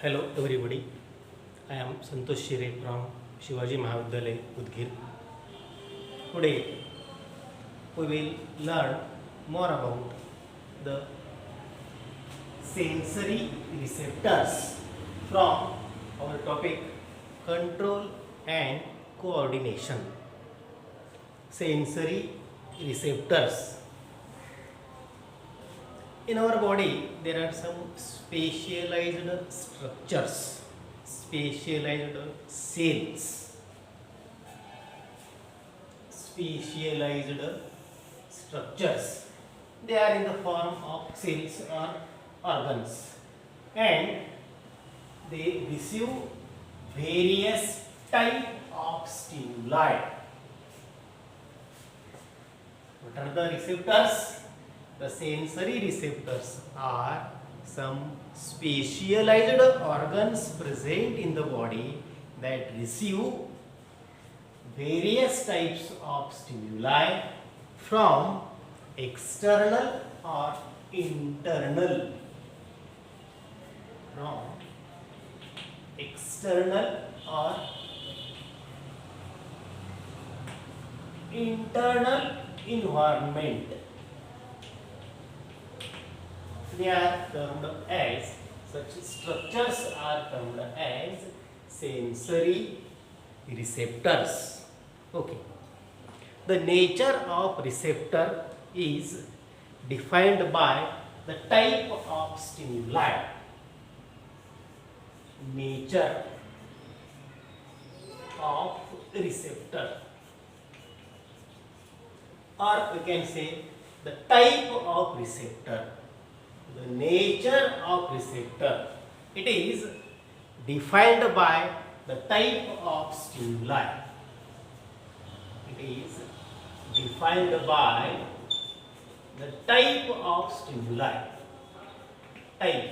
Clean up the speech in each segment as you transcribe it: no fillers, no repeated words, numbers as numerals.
Hello everybody, I am Santosh Shire from Shivaji Mahavidyalaya, Udgir. Today we will learn more about the sensory receptors from our topic control and coordination. Sensory receptors. In our body, there are some specialized structures, specialized cells, specialized structures. They are in the form of cells or organs, and they receive various type of stimuli. What are the receptors? The sensory receptors are some specialized organs present in the body that receive various types of stimuli from external or internal. From external or internal environment. They are termed as, such structures are termed as sensory receptors. Okay. The nature of receptor is defined by the type of stimuli. Nature of receptor, or we can say the type of receptor. The nature of receptor, it is defined by the type of stimuli. It is defined by the type of stimuli. Type.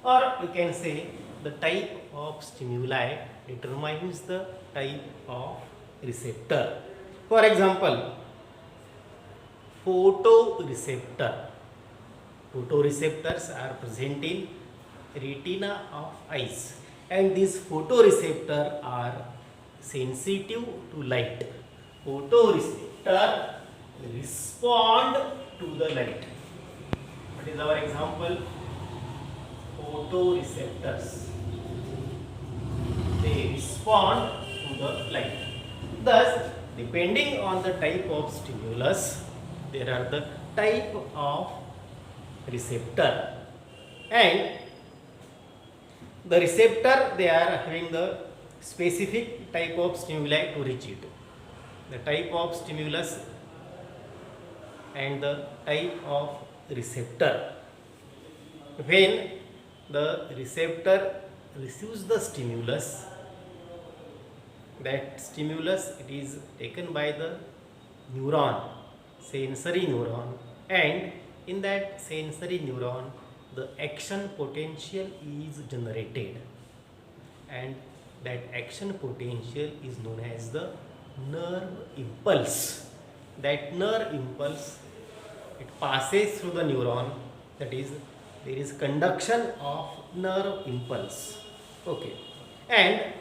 Or we can say the type of stimuli determines the type of receptor. For example, photoreceptor. Photoreceptors are present in retina of eyes, and these photoreceptors are sensitive to light. Photoreceptor respond to the light. What is our example? Photoreceptors. They respond to the light. Thus, depending on the type of stimulus, there are the type of receptor, and the receptor, they are having the specific type of stimuli to reach it. The type of stimulus and the type of receptor. When the receptor receives the stimulus, that stimulus, it is taken by the neuron, sensory neuron, and in that sensory neuron the action potential is generated, and that action potential is known as the nerve impulse. That nerve impulse, it passes through the neuron, that is, there is conduction of nerve impulse. Okay, and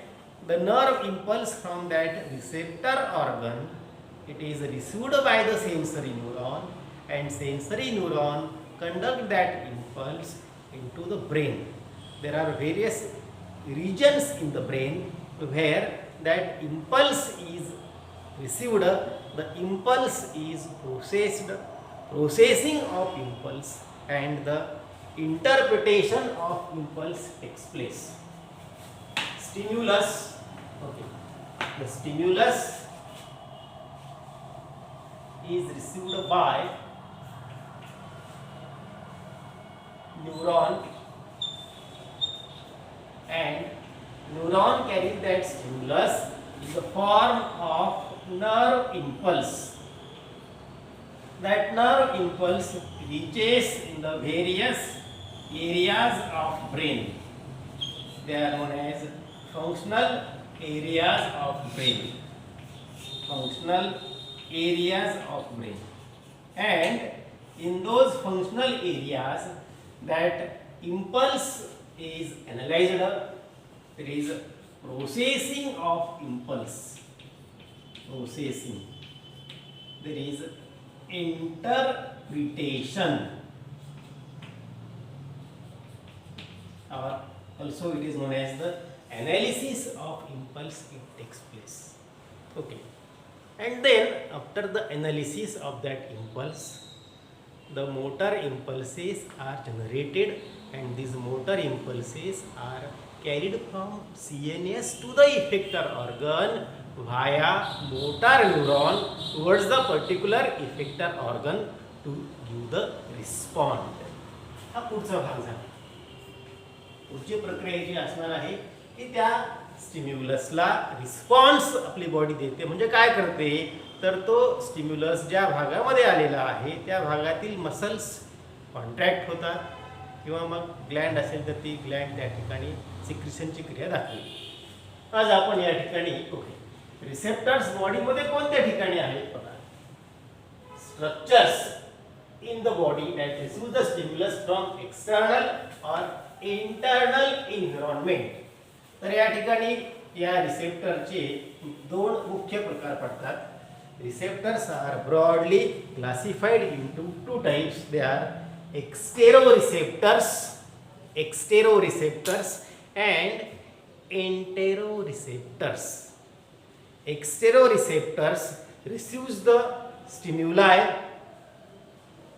the nerve impulse from that receptor organ, it is received by the sensory neuron, and sensory neuron conduct that impulse into the brain. There are various regions in the brain where that impulse is received. The impulse is processing of impulse, and the interpretation of impulse takes place. Stimulus. Okay. The stimulus is received by neuron, and neuron carries that stimulus in the form of nerve impulse. That nerve impulse reaches in the various areas of brain. They are known as functional areas of brain. Functional areas of brain. And in those functional areas that impulse is analyzed, there is processing of impulse, processing, there is interpretation, or also it is known as the analysis of impulse, it takes place. Okay, and then after the analysis of that impulse, the motor impulses are generated, and these motor impulses are carried from CNS to the effector organ via motor neuron towards the particular effector organ to give the response. हा पुढचा भाग झाला. पुढची प्रक्रिया जी असणार आहे की त्या स्टिम्युलसला रिस्पॉन्स आपली बॉडी देते. म्हणजे काय करते तर तो स्टिम्युलस ज्या भागामध्ये आलेला आहे त्या भागातील मसल्स कॉन्ट्रॅक्ट होतात किंवा मग ग्लँड असेल तर ती ग्लँड त्या ठिकाणी सिक्रिशनची क्रिया दाखवली. आज आपण या ठिकाणी ओके रिसेप्टर्स बॉडीमध्ये कोणत्या ठिकाणी आहेत बघा. Structures in the body that receive the stimulus from external or internal environment. तर या ठिकाणी या रिसेप्टरचे दोन मुख्य प्रकार पडतात. Receptors are broadly classified into two types. They are exteroreceptors and enteroreceptors. Exteroreceptors receives the stimuli,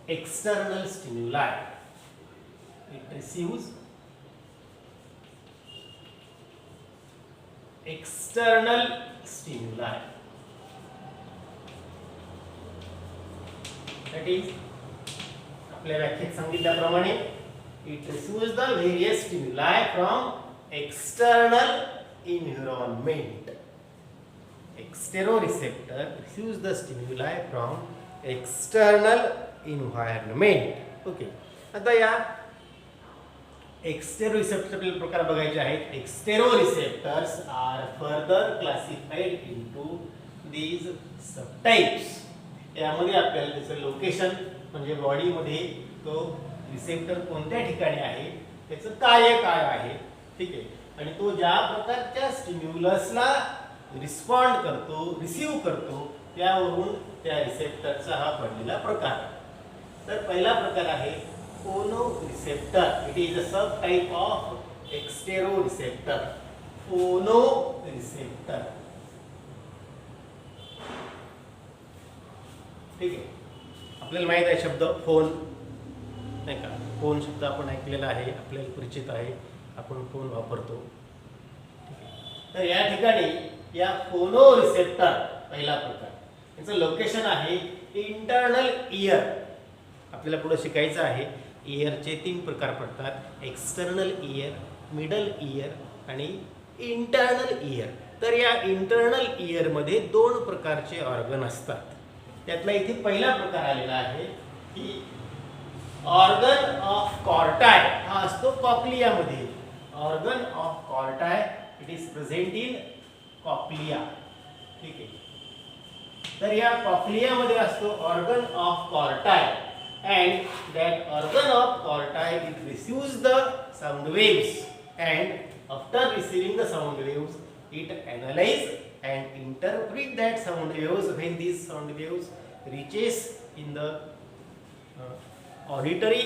external stimuli. It receives external stimuli. That is, आपल्या व्याख्येत सांगितल्याप्रमाणे it receives the various stimuli from external environment. Exteroreceptor receives the stimuli from external environment. Okay. आता या एक्स्टेरोरिसेप्टरचे प्रकार बघायचे आहेत. Exteroreceptors are further classified into these subtypes. यामध्ये आपल्याला त्याचं लोकेशन म्हणजे बॉडीमध्ये तो रिसेप्टर कोणत्या ठिकाणी आहे, त्याचं कार्य काय आहे, ठीक आहे, आणि तो ज्या प्रकारच्या स्टिम्युलसला रिस्पॉन्ड करतो, रिसीव्ह करतो, त्यावरून त्या रिसेप्टरचा हा पडलेला प्रकार. तर पहिला प्रकार आहे phono receptor. It is a sub type of extero receptor. Phono receptor, ठीक आहे. आपल्याला माहित आहे शब्द फोन, नाही का. फोन शब्द आपण ऐकलेला आहे, आपल्याला परिचित आहे, आपण फोन वापरतो. तर या ठिकाणी या फोनो रिसेप्टर पहिला प्रकार, याचं लोकेशन आहे इंटरनल इयर. आपल्याला पुढे शिकायचं आहे. इयरचे 3 प्रकार पडतात. एक्सटर्नल इयर, मिडल इयर आणि इंटरनल इयर. तर या इंटरनल इयरमध्ये 2 प्रकारचे ऑर्गन असतात. त्यातला इथे पहिला प्रकार आलेला आहे की ऑर्गन ऑफ कॉर्टाय. हा असतो कॉक्लियामध्ये. Organ of Corti, it is present in cochlea, ठीक आहे. तर या कॉक्लियामध्ये असतो organ of Corti, and that organ of corti it receives the sound waves, and after receiving the sound waves it analyze and interpret that sound waves. When these sound waves reaches in the auditory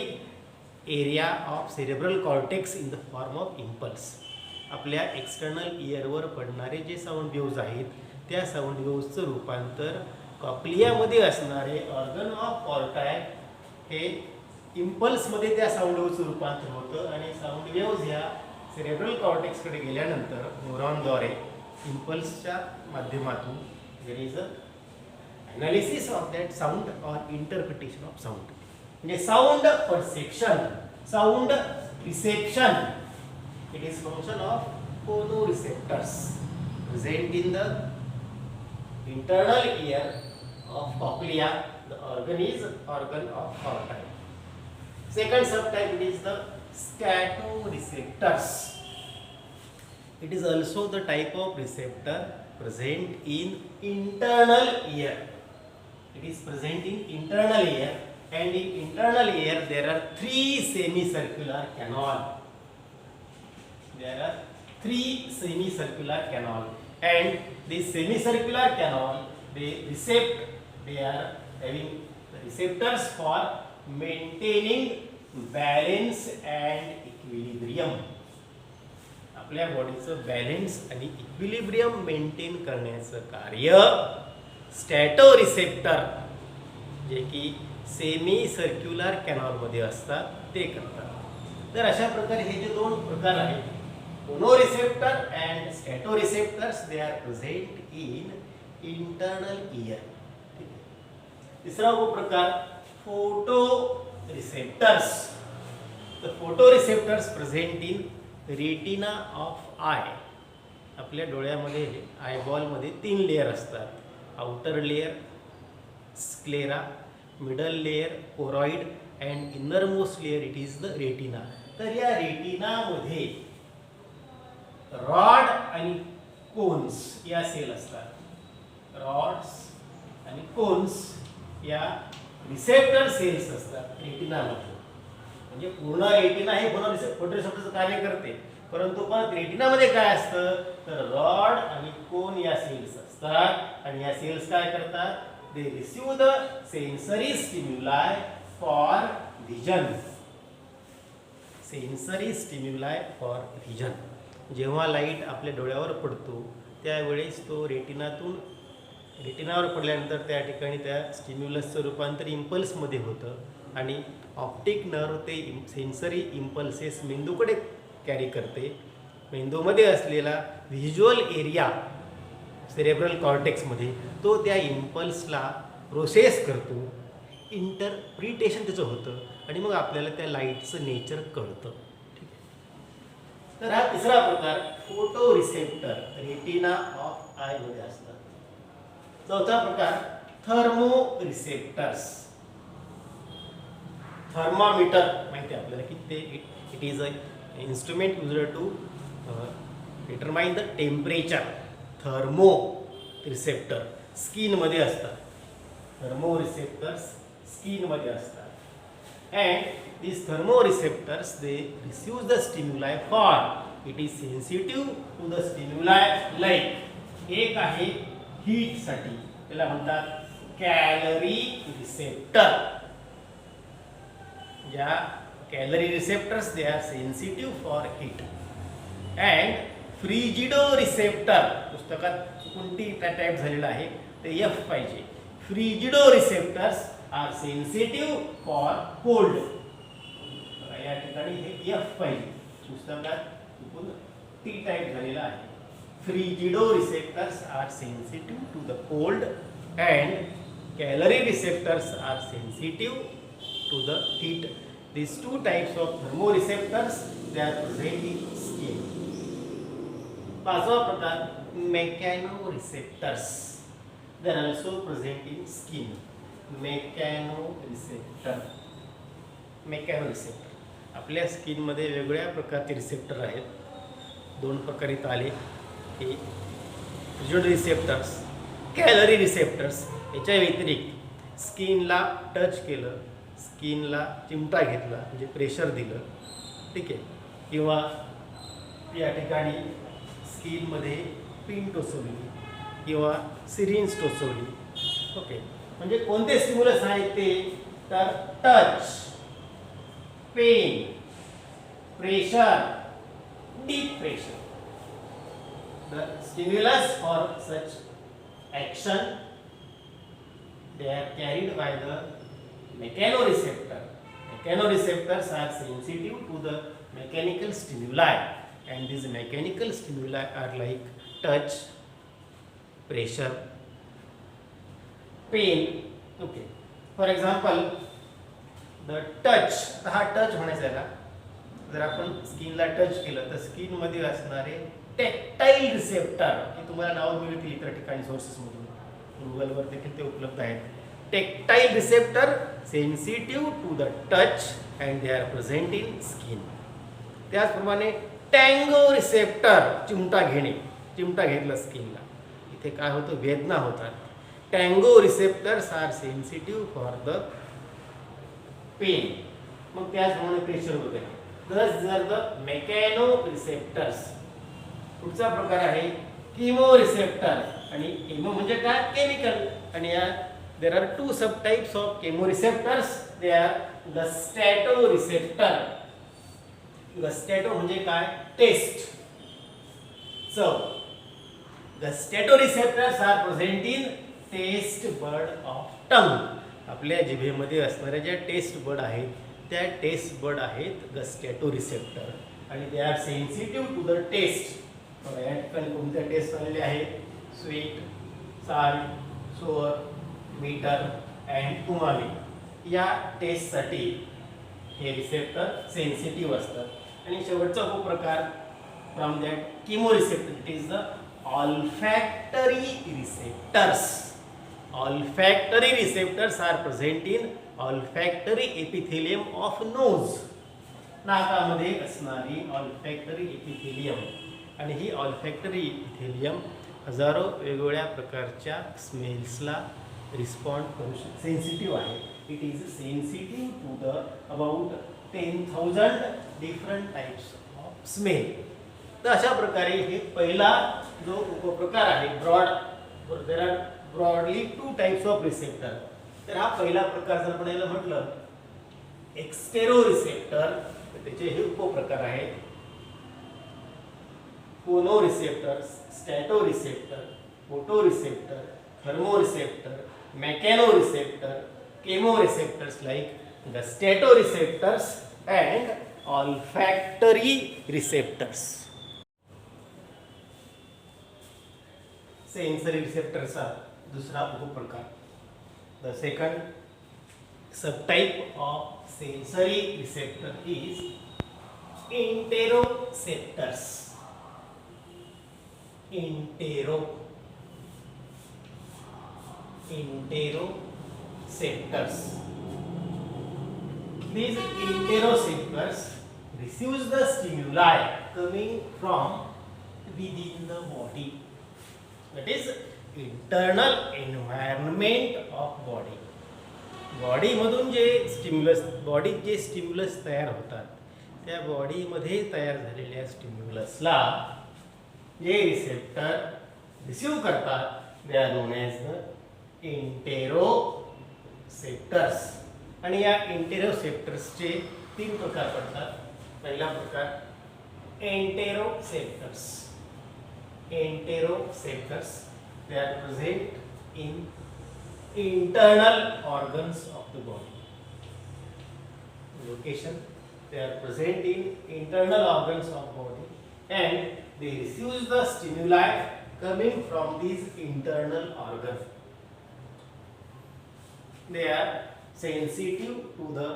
area of cerebral cortex in the form of impulse. आपल्या external इयरवर पडणारे जे sound waves आहेत त्या sound वेव्सचं रूपांतर कॉक्लियामध्ये असणारे organ of कॉर्टाय हे इम्पल्समध्ये त्या sound वेव्हचं रूपांतर होतं, आणि साऊंड वेव्ज ह्या सेरेब्रल कॉर्टेक्सकडे गेल्यानंतर न्यूरॉनद्वारे इम्पल्सच्या माध्यमातून there is a analysis of that sound or interpretation of sound. म्हणजे sound perception, sound reception, it is function of phono receptors present in the internal ear of cochlea. The organ is organ of corti. Second subtype, it is the scatoreceptors. It is also the type of receptor present in internal ear. It is present in internal ear, and in internal ear there are three semicircular canal. There are three semicircular canal, and these semicircular canal they are having receptors for maintaining balance and equilibrium. आपल्या बॉडीचं balance आणि equilibrium maintain करण्याचं कार्य स्टॅटो receptor जे की semi circular कॅनॉलमध्ये असतात ते करतात. तर अशा प्रकारे हे जे दोन प्रकार आहेत, phono receptor and stato receptors, they are present in internal ear. तिसरा उपप्रकार photo receptors. The photo receptors present in retina of eye. आपल्या डोळ्यामध्ये आयबॉलमध्ये 3 लेयर असतात. Outer layer sclera, middle layer choroid and inner most layer it is the retina. तर या रेटिनामध्ये rod आणि कोन्स या सेल असतात. रॉड्स आणि कोन्स या रिसेप्टर सेल्स असतात रेटिनामध्ये. म्हणजे पूर्ण रेटिना हे फोटो रिसेप्टरचं कार्य करते, परंतु पण रेटिनामध्ये काय असतं तर रॉड आणि कोन या सेल्स असतात. आणि या सेल्स काय करतात, they receive the sensory stimuli for vision. Sensory stimuli for vision. जेव्हा लाईट आपल्या डोळ्यावर पडतो त्यावेळेस तो रेटिनावर पडल्यानंतर त्या ठिकाणी त्या स्टिम्युलसचं रूपांतर इम्पल्समध्ये होतं आणि ऑप्टिक नर्व ते सेन्सरी इम्पल्सेस मेंदूकडे कॅरी करते. मेंदूमध्ये असलेला व्हिज्युअल एरिया सेरेब्रल कॉर्टेक्समध्ये तो त्या इम्पल्सला प्रोसेस करतो, इंटरप्रिटेशन त्याचं होतं आणि मग आपल्याला त्या लाईटचं नेचर कळतं. ठीक आहे. तर हा तिसरा प्रकार फोटो रिसेप्टर रेटिना ऑफ आयमध्ये असतात. चौथा प्रकार थर्मो रिसेप्टर्स. थर्मामीटर माहिती आहे आपल्याला की ते it is a instrument used to determine the temperature. Thermo receptor स्किनमध्ये असतात. थर्मो रिसेप्टर्स स्किनमध्ये असतात. And these thermoreceptors they receive the stimuli for it is sensitive to the stimuli like एक आहे हीट साठी, त्याला म्हणतात कॅलरी रिसेप्टर. या calorie receptors they are sensitive for heat. And frigido receptor, पुस्तकात कोणती टाईप झालेला आहे ते एफ पाहिजे. Frigido receptors are sensitive for cold. या ठिकाणी हे एफ पाहिजे, पुस्तकात चुकून टी टाईप झालेला आहे. Frigido receptors are sensitive to the cold and calorie receptors are sensitive to the heat. These two types of thermoreceptors they are present in skin. पाचवा प्रकार मेकॅनोरिसेप्टर्स. They are also present in skin. मेकॅनोरिसेप्टर आपल्या स्किनमध्ये वेगवेगळ्या प्रकारचे receptor आहेत. 2 प्रकारे आले की visual receptors, calorie receptors. याच्या व्यतिरिक्त स्किनला टच केलं, स्किनला चिमटा घेतला म्हणजे प्रेशर दिलं, ठीक आहे, किंवा या ठिकाणी स्किनमध्ये पिन टोचवली किंवा सिरिंज टोचवली. ओके, म्हणजे कोणते स्टिम्युलस आहेत ते तर touch, pain, pressure, deep pressure. The stimulus for such action they are carried by the mechanoreceptor. Mechanoreceptors are sensitive to the mechanical stimuli, and these mechanical stimuli are like touch, pressure, pain. Okay, for example the touch. हा touch म्हणायचा याला. जर आपण स्किनला touch केलं तर स्किनमध्ये असणारे टेक्टाईल receptor, की तुम्हाला नाव मिळतील इतर ठिकाणी सोर्सेसमधून, गुगलवर देखील ते उपलब्ध आहेत. Tactile receptor sensitive to the touch and they are present in skin. त्याचप्रमाणे टँगो रिसेप्टर, चिमटा घेणे, चिमटा घेतला स्किनला, इथे काय होतं वेदना होतात. Tango receptors are sensitive for the pain, मग त्याचप्रमाणे प्रेशर वगैरे. दस जर द मेकॅनो रिसेप्टर्स. पुढचा प्रकार आहे किमो रिसेप्टर. आणि किमो म्हणजे काय? केमिकल. आणि या there are two sub types of chemo receptors. They are gustato receptor. Gustato म्हणजे काय? टेस्ट, चव. Gustato receptors are present in taste bud of tongue. आपल्या जिभेमध्ये असणाऱ्या ज्या टेस्ट बड आहेत त्या टेस्ट बड आहेत गस्टॅटो रिसेप्टर. आणि they are sensitive to the taste. या ठिकाणी कोणत्या टेस्ट आलेले आहेत? Sweet, salt, sour, bitter and umami. या टेस्टसाठी हे रिसेप्टर सेन्सिटिव्ह असतात. आणि शेवटचा उपप्रकार from that chemo receptor, it is the olfactory receptors. Olfactory receptors are present in olfactory epithelium of nose. नाकामध्ये असणारी olfactory epithelium. आणि ही olfactory epithelium हजारो वेगवेगळ्या प्रकारच्या स्मेल्सला रिस्पॉन्ड करू शकते, सेन्सिटिव्ह आहे. It is sensitive to the about 10,000 different types of smell. तर अशा प्रकारे हे पहिला जो उपप्रकार आहे broad. There are broadly two types of receptor. तर हा पहिला प्रकार जर आपण याला म्हटलं एक्स्टेरो रिसेप्टर, तर त्याचे हे उपप्रकार आहेत phono receptor, stato receptor, photo receptor, thermo receptor, mechano receptor, chemo receptors like the stato receptors and olfactory receptors. Sensory रिसेप्टरचा दुसरा उपप्रकार. The second subtype of sensory receptor is interoceptors. Interoceptors. These interoceptors receives the stimuli coming from within the body. That is internal environment of body. Body मधून जे stimulus, बॉडीत जे stimulus तयार होतात त्या बॉडीमध्ये तयार झालेल्या स्टिम्युलसला जे रिसेप्टर रिसीव करतात they are known as the interoceptors. आणि या इंटेरोसेप्टर्सचे तीन प्रकार पडतात. पहिला प्रकार एंटेरोसेप्टर्स. Enteroceptors, they are present in internal organs of the body. Location, they are present in internal organs of body and they receive the stimuli coming from these internal organs. They are sensitive to the,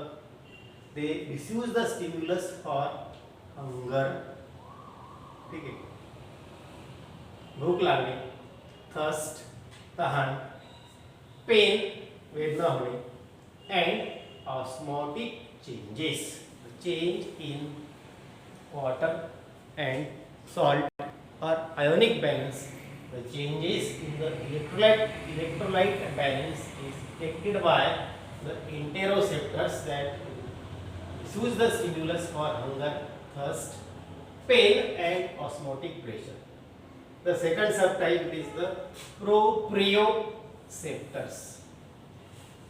they receive the stimulus for hunger. ठीक है, भूक लागणे, thirst, तहान, pen, वेदना होणे, and osmotic changes, change in water and salt or ionic balance. The changes in the electrolyte balance is detected by the interoceptors that receives the stimulus for hunger, thirst, pain and osmotic pressure. The second subtype is the proprioceptors.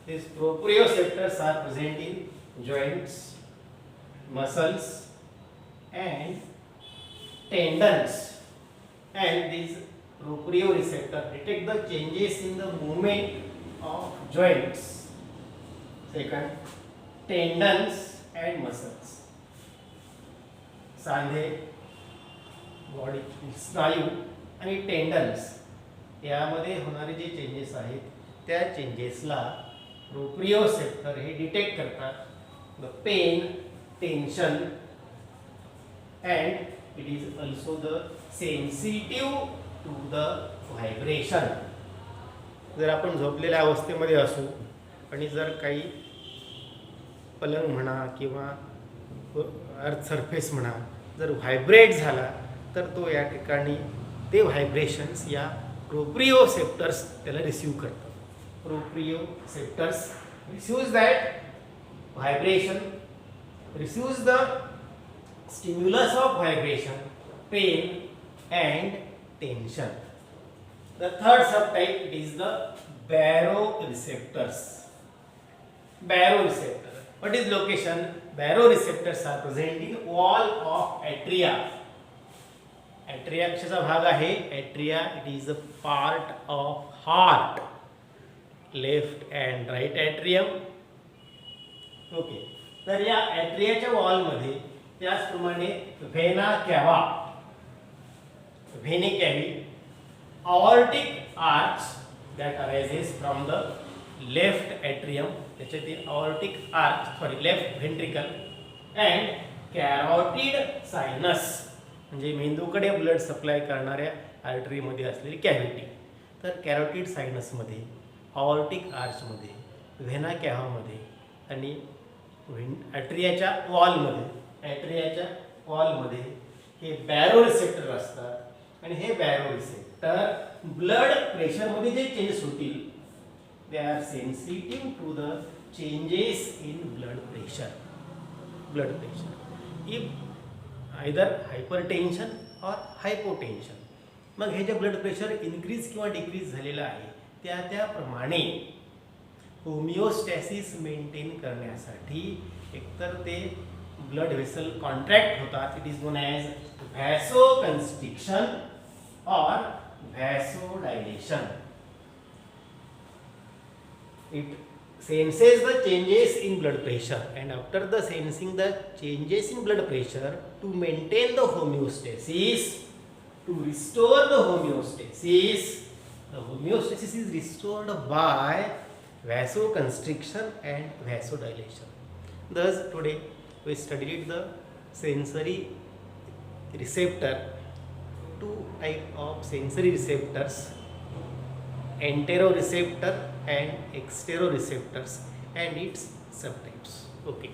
These proprioceptors are present in joints, muscles and tendons, and these proprioceptors detect the changes in the movement of joints, second tendons and muscles. सांधे, body, स्नायू आणि tendons यामध्ये होणारे जे changes आहेत त्या चेंजेसला प्रोप्रिओसेप्टर हे detect करतात. The pain, tension and it is also the sensitive to the vibration. जर आपण झोपलेल्या अवस्थेमध्ये असू आणि जर काही पलंग म्हणा किंवा अर्थ सरफेस म्हणा जर व्हायब्रेट झाला तर तो या ठिकाणी ते व्हायब्रेशन्स या प्रोप्रिओसेप्टर्स त्याला रिसीव करतात. प्रोप्रिओसेप्टर्स रिसीव्ज that vibration, receives the stimulus of vibration, pain and tension. The third subtype is the baroreceptors. Baroreceptor. What is location? Baroreceptors are present in wall of atria. Atria कशाचा भाग आहे? Atria, it is a part of heart. Left and right atrium. Okay. तर या ॲट्रियाच्या वॉलमध्ये त्याचप्रमाणे Vena कॅवा, व्हेनी cavy, aortic arch that arises from the left atrium, त्याच्यातील aortic arch, left ventricle and carotid sinus म्हणजे मेंदूकडे blood supply करणाऱ्या आर्टरीमध्ये असलेली कॅव्हिटी. तर carotid सायनसमध्ये, aortic आर्चमध्ये, Vena कॅव्हामध्ये आणि ॲट्रियाच्या वॉलमध्ये हे बॅरोरिसेप्टर असतात आणि हे बॅरोरिसेप्टर ब्लड प्रेशरमध्ये जे चेंजेस होतील they are sensitive to the changes in blood pressure. If either hypertension or hypotension, मग हे जे ब्लड प्रेशर इन्क्रीज किंवा डिक्रीज झालेलं आहे त्याप्रमाणे होमिओस्टॅसिस मेंटेन करण्यासाठी एकतर ते ब्लड व्हेसल कॉन्ट्रॅक्ट होतात, इट इज नोन ॲज व्हॅसोकन्स्ट्रिक्शन और vasodilation. It senses the changes in blood pressure, and after the sensing the changes in blood pressure, to maintain the homeostasis, to restore the homeostasis is restored by vasoconstriction and vasodilation. Thus today we studied the sensory receptor, two type of sensory receptors, enteroreceptor and exteroreceptors and its subtypes. Okay.